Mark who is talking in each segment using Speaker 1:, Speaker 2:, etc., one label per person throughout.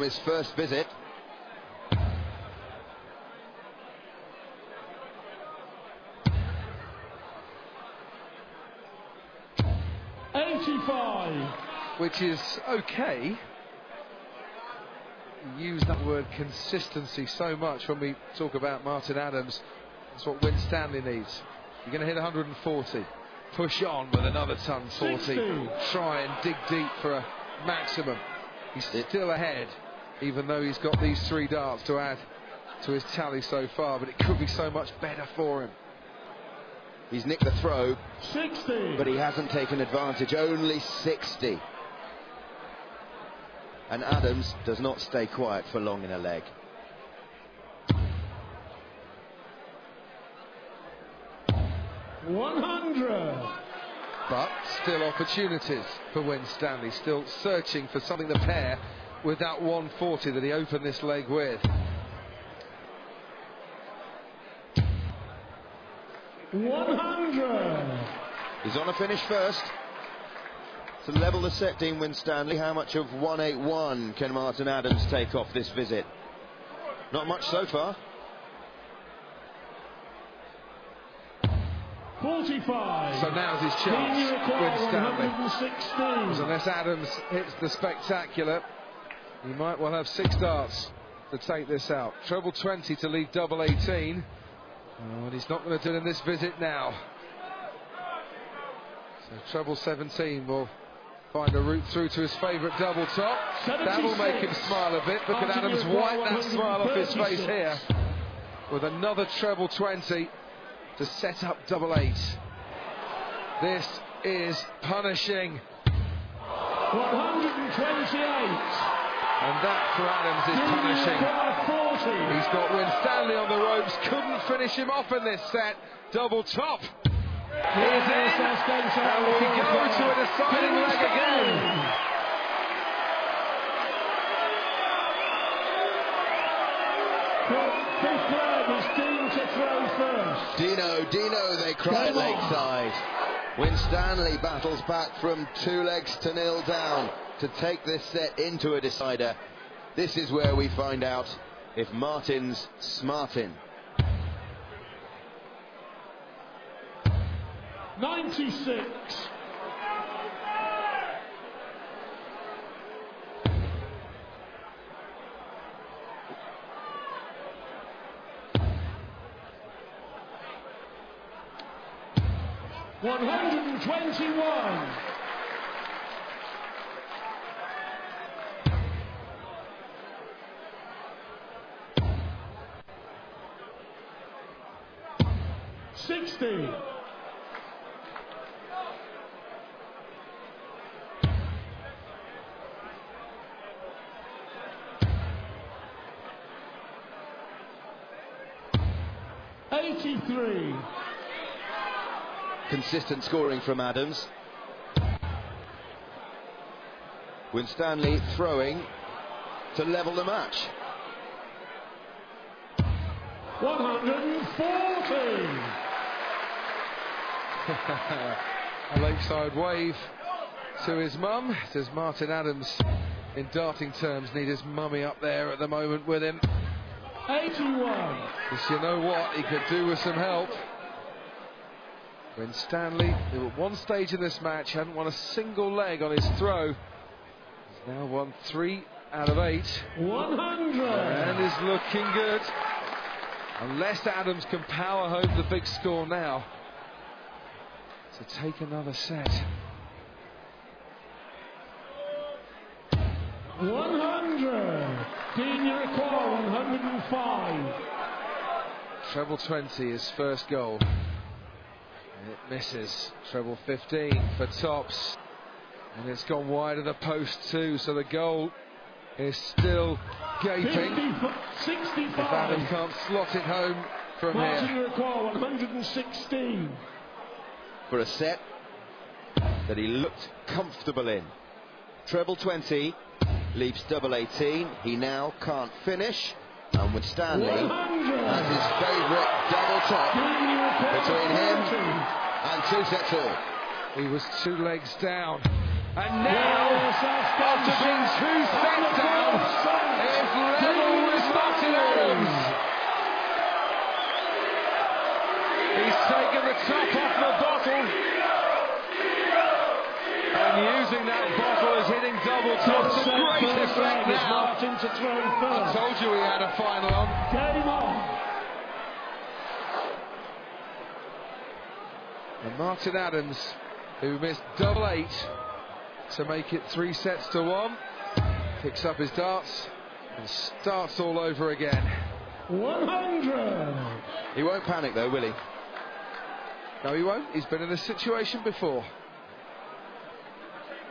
Speaker 1: his first visit.
Speaker 2: Which is okay. We use that word consistency so much when we talk about Martin Adams. That's what Winstanley needs. You're going to hit 140. Push on with another ton 40.
Speaker 3: 60.
Speaker 2: Try and dig deep for a maximum. He's still ahead, even though he's got these 3 darts to add to his tally so far. But it could be so much better for him.
Speaker 1: He's nicked the throw,
Speaker 3: 60.
Speaker 1: but he hasn't taken advantage. Only 60. And Adams does not stay quiet for long in a leg.
Speaker 3: $100.
Speaker 2: But still opportunities for Winstanley. Still searching for something to pair with that 140 that he opened this leg with.
Speaker 3: $100.
Speaker 1: He's on a finish first. To level the set, Dean Winstanley. How much of 181 can Martin Adams take off this visit? Not much so far.
Speaker 3: 45.
Speaker 2: So now's his chance, Winstanley.
Speaker 3: 116.
Speaker 2: Unless Adams hits the spectacular, he might well have 6 darts to take this out. Treble 20 to leave double 18. Oh, and he's not going to do it in this visit now. So treble 17 will find a route through to his favourite double top.
Speaker 3: 76.
Speaker 2: That'll make him smile a bit. Look at Adams wipe that smile off his face here with another treble 20 to set up double 8. This is punishing.
Speaker 3: 128.
Speaker 2: And that for Adams is punishing. He's got Winstanley on the ropes. Couldn't finish him off in this set. Double top. He's in. And we go to a deciding leg again.
Speaker 3: Fifth leg is Dean to throw first.
Speaker 1: Dino, they cry at lakeside. Winstanley battles back from 2 legs to 0 down to take this set into a decider. This is where we find out if Martin's smarting.
Speaker 3: 96. $121. $60. $83.
Speaker 1: Consistent scoring from Adams. Winstanley throwing to level the match.
Speaker 3: 140.
Speaker 2: A lakeside wave to his mum. Says Martin Adams, in darting terms, need his mummy up there at the moment with him.
Speaker 3: 81.
Speaker 2: Because you know what, he could do with some help. Winstanley, who at one stage in this match hadn't won a single leg on his throw, he's now won 3 out of 8.
Speaker 3: 100.
Speaker 2: And is looking good. Unless Adams can power home the big score now to take another set.
Speaker 3: 100. Dean, you're a call. 105.
Speaker 2: Treble 20, his first goal. And it misses. Treble 15 for tops. And it's gone wide of the post too, so the goal is still gaping.
Speaker 3: 65.
Speaker 2: If Adams can't slot it home from
Speaker 3: Martin,
Speaker 2: here.
Speaker 3: you're a call. 116.
Speaker 1: For a set that he looked comfortable in. Treble 20 leaves double 18. He now can't finish. And Winstanley has his favourite double top between him and 2 sets all.
Speaker 2: He was 2 legs down. And now, after being 2 sets down, double tops to great effect now.
Speaker 3: Martin to throw
Speaker 2: I
Speaker 3: first.
Speaker 2: told you we had a final on.
Speaker 3: Game on.
Speaker 2: And Martin Adams, who missed double 8 to make it 3-1, picks up his darts and starts all over again.
Speaker 3: 100.
Speaker 1: He won't panic though, will he?
Speaker 2: No, he won't. He's been in this situation before.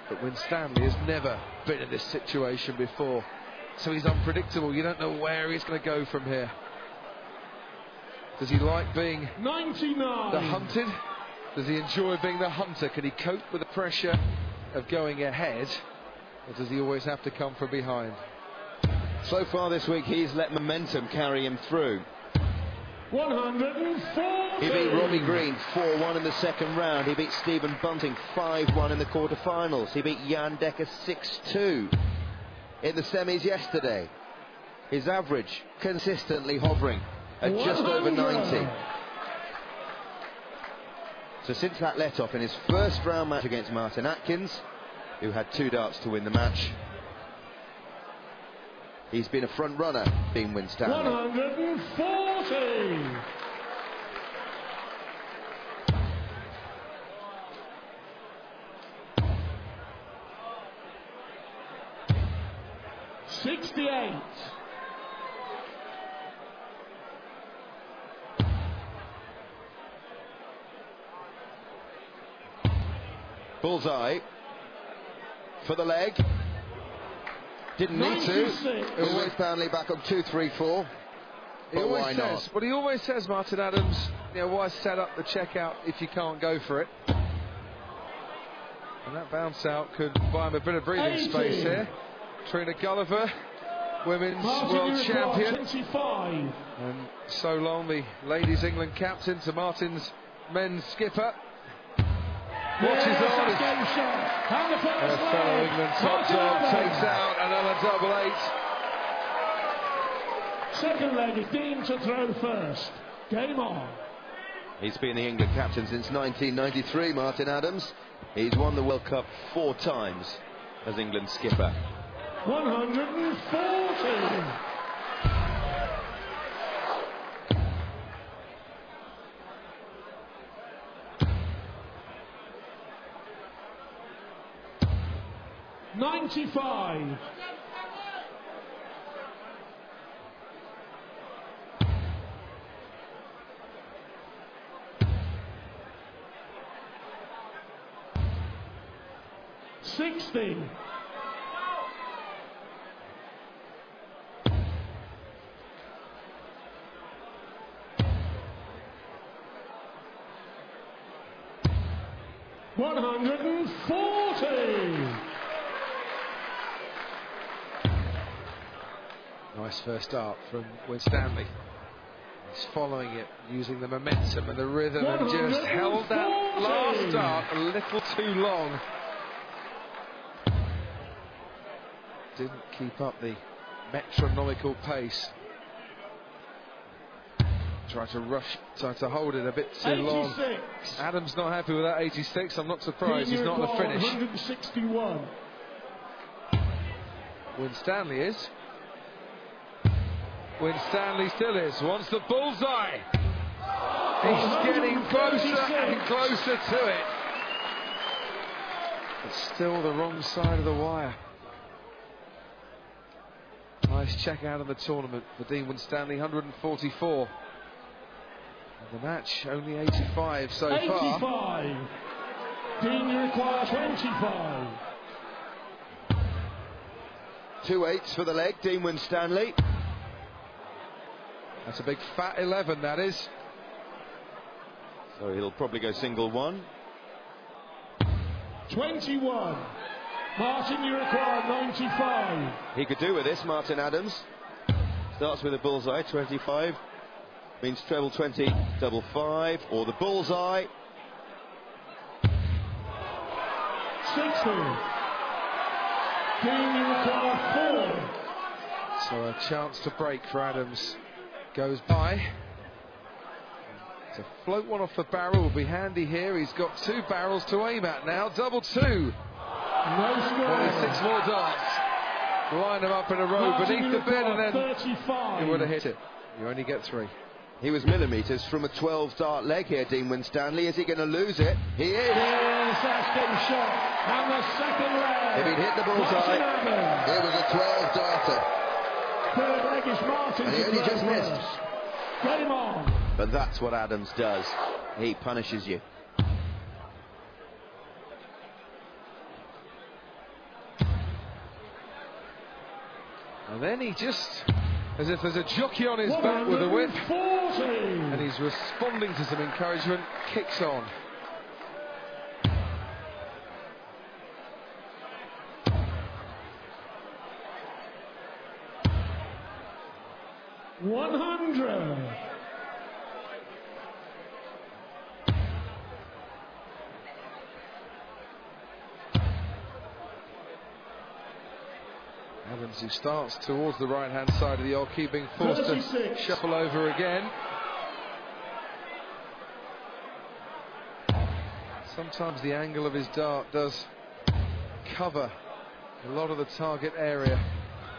Speaker 2: But Winstanley has never been in this situation before. So he's unpredictable. You don't know where he's going to go from here. Does he like being
Speaker 3: 99.
Speaker 2: the hunted? Does he enjoy being the hunter? Can he cope with the pressure of going ahead? Or does he always have to come from behind?
Speaker 1: So far this week, he's let momentum carry him through.
Speaker 3: 140.
Speaker 1: He beat Robbie Green 4-1 in the second round. He beat Stephen Bunting 5-1 in the quarterfinals. He beat Jan Dekker 6-2 in the semis yesterday. His average consistently hovering at just over 90. So since that let-off in his first round match against Martin Atkins, who had 2 darts to win the match, he's been a front runner, being Winstanley.
Speaker 3: 140. $68.
Speaker 1: Bullseye for the leg. Didn't need to. Winstanley back up 2-3-4. But why not?
Speaker 2: But he always says, Martin Adams, you know, why set up the checkout if you can't go for it? And that bounce out could buy him a bit of breathing space here. Trina Gulliver, women's world champion.
Speaker 3: 25.
Speaker 2: And so long the ladies England captain to Martin's men's skipper. Watches on. Their fellow England top dog takes out another double 8.
Speaker 3: Second leg is Dean to throw first. Game on.
Speaker 1: He's been the England captain since 1993, Martin Adams. He's won the World Cup 4 times as England skipper.
Speaker 3: 140. $95. $60. $140.
Speaker 2: Nice first start from Winstanley. He's following it, using the momentum and the rhythm, and just held that last start a little too long. Didn't keep up the metronomical pace. Tried to rush, tried to hold it a bit too
Speaker 3: 86.
Speaker 2: long. Adams not happy with that 86. I'm not surprised he's not in the finish.
Speaker 3: 161.
Speaker 2: Winstanley is. Winstanley still is. Wants the bullseye. He's getting closer and closer to it. But still the wrong side of the wire. Nice check out of the tournament for Dean Winstanley, 144. And the match only 85 so
Speaker 3: 85.
Speaker 2: far.
Speaker 3: Dean, you require 25.
Speaker 1: 2 8s for the leg, Dean Winstanley.
Speaker 2: That's a big fat 11, that is.
Speaker 1: So he'll probably go single 1.
Speaker 3: 21. Martin, you require 95.
Speaker 1: He could do with this, Martin Adams. Starts with a bullseye, 25. Means treble 20, double 5, or the bullseye.
Speaker 3: 60. Dean, you require 4.
Speaker 2: So a chance to break for Adams goes by. To float one off the barrel will be handy here. He's got 2 barrels to aim at now. Double 2.
Speaker 3: No score.
Speaker 2: Only 6 more darts. Line them up in a row beneath the bin and then
Speaker 3: 35.
Speaker 2: you would have hit it. You only get 3.
Speaker 1: He was millimetres from a 12-dart leg here, Dean Winstanley. Is he going to lose it? He is!
Speaker 3: Yes, that's getting shot. And the second leg.
Speaker 1: If he'd hit the bullseye, it was a 12-darter.
Speaker 3: Third leg is Martin.
Speaker 1: And he only just missed.
Speaker 3: Game on.
Speaker 1: But that's what Adams does. He punishes you.
Speaker 2: And then he just, as if there's a jockey on his back with a whip, and he's responding to some encouragement, kicks on. Adams, who starts towards the right-hand side of the old key, being forced 36. To shuffle over again. Sometimes the angle of his dart does cover a lot of the target area.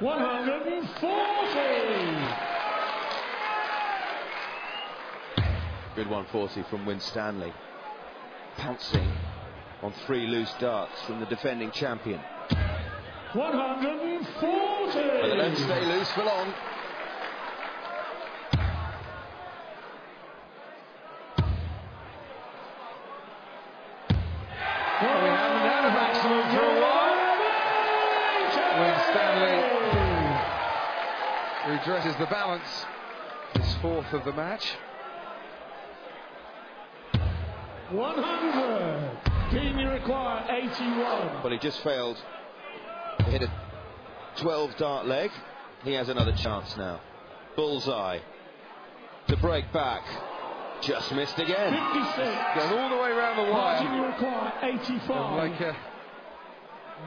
Speaker 3: 140!
Speaker 1: Good 140 from Winstanley. Pouncing on 3 loose darts from the defending champion.
Speaker 3: 140!
Speaker 1: But they don't stay loose for long.
Speaker 2: Well, we haven't had a maximum for a while. Winstanley redresses the balance. His 4th of the match.
Speaker 3: 100. Team you require 81.
Speaker 1: Well, he just failed. He hit a 12-dart leg. He has another chance now. Bullseye. To break back. Just missed again.
Speaker 3: 56.
Speaker 2: Going all the way around the wire.
Speaker 3: Team you require 85.
Speaker 2: Like a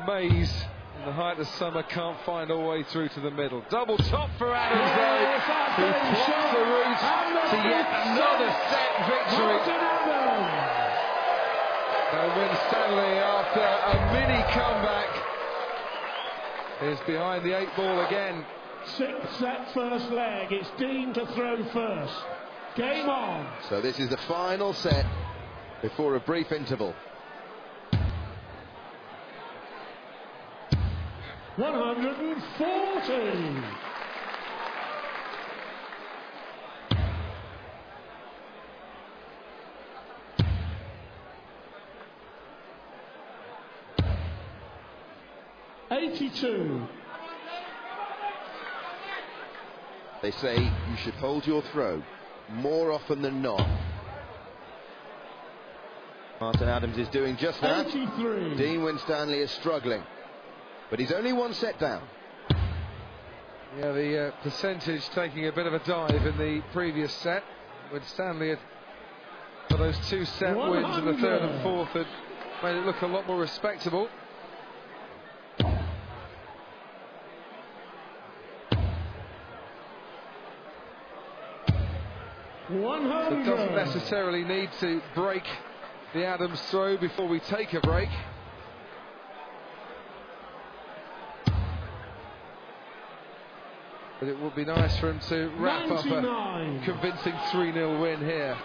Speaker 2: maze in the height of summer, can't find a way through to the middle. Double top for Adams, though, who plots the route to yet another set victory. And Winstanley, after a mini comeback, is behind the 8 ball again.
Speaker 3: 6th set first leg. It's Dean to throw first. Game on.
Speaker 1: So this is the final set before a brief interval.
Speaker 3: 140.
Speaker 1: They say you should hold your throw more often than not. Martin Adams is doing just that.
Speaker 3: 83.
Speaker 1: Dean Winstanley is struggling, but he's only 1 set down.
Speaker 2: Yeah, the percentage taking a bit of a dive in the previous set. Winstanley had, for those 2 set wins in the 3rd and 4th, had made it look a lot more respectable.
Speaker 3: 100.
Speaker 2: So it doesn't necessarily need to break the Adams throw before we take a break. But it would be nice for him to wrap 99. Up a convincing 3-0 win here.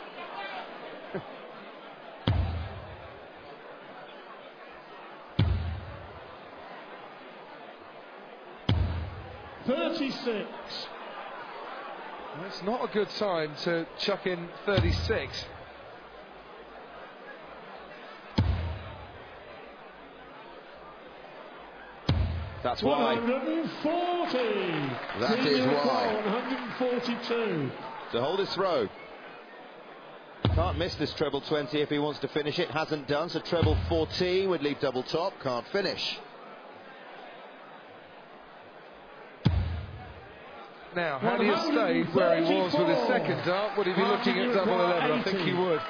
Speaker 2: It's not a good time to chuck in 36.
Speaker 1: That's why.
Speaker 3: 140.
Speaker 1: That is why.
Speaker 3: 142.
Speaker 1: To hold his throw. Can't miss this treble 20 if he wants to finish it. Hasn't done, so treble 14 would leave double top. Can't finish.
Speaker 2: Now, had he have stayed where he was with his 2nd dart, would he be looking at double 11? I think he would.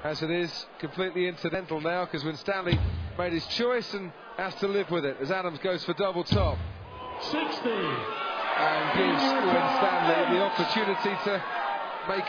Speaker 2: As it is, completely incidental now, because Winstanley made his choice and has to live with it, as Adams goes for double top.
Speaker 3: 60.
Speaker 2: And gives Winstanley the opportunity to make